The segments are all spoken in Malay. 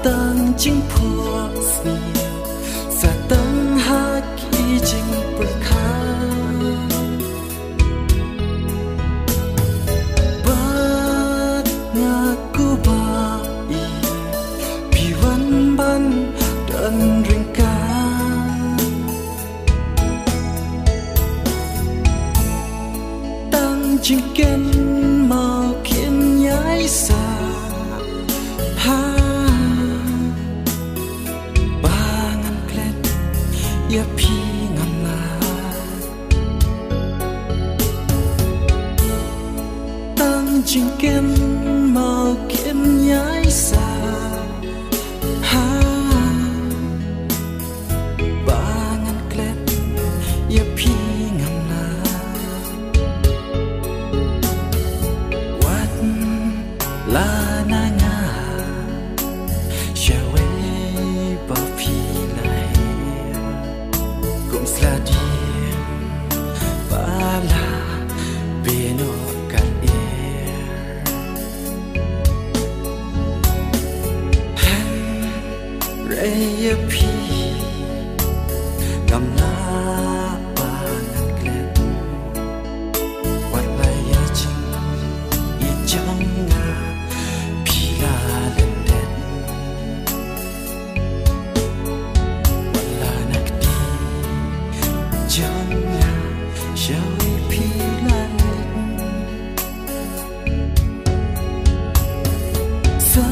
tang jing phua si sa tang ha ki jing pul kha bat nga ku ba I pi wan ban dan ring ka tang jing ken mau kien nhai sa ha bangan klet ya pi ngam na tang jing ken mau kien nhai sa ha bangan klet ya pi ngam na wat la na nga shawe ba pi lai kum sla di ba la beno kan e han re ya pi ngam na ba ngan klet wat la ya ching ya chang nga pi la len den wat la nak di chang nga shawi pi la len sa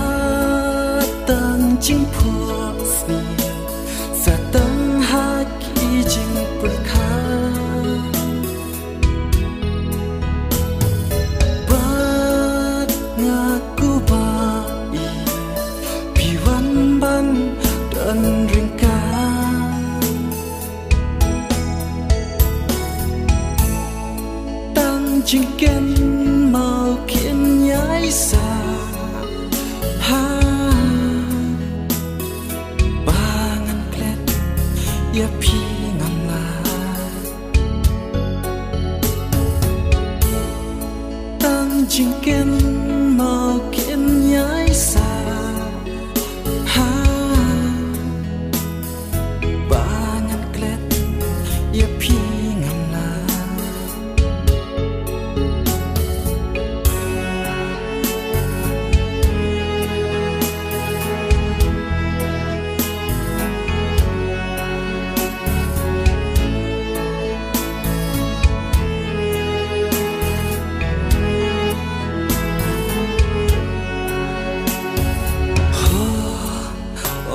tang jing phua si sa tang ha ki jing pul kha bat nga ku ba I pi wan ban dan ring ka tang jing ken mau kien nhai sa ha bangan klet ya pi ngam na tang jing ken mau kien nhai sa ha bangan klet ya pi ngam na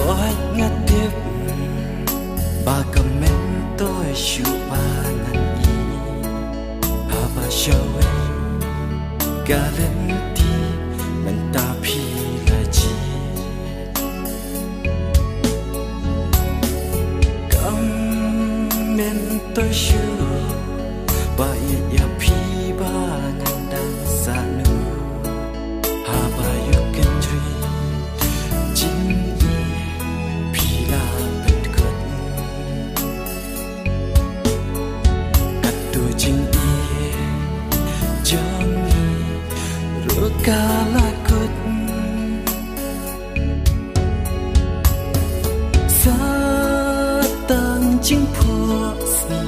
oi ngat tiếp ba comment tôi shu ba nan I ha ba shawe galenti men ta pi la ji comment tôi shu ba ya pi ba nan dan sa nu ha ba you can dream jin pi la bet kot kat tu jin jang ni ru ka la kot sa tang jing phua si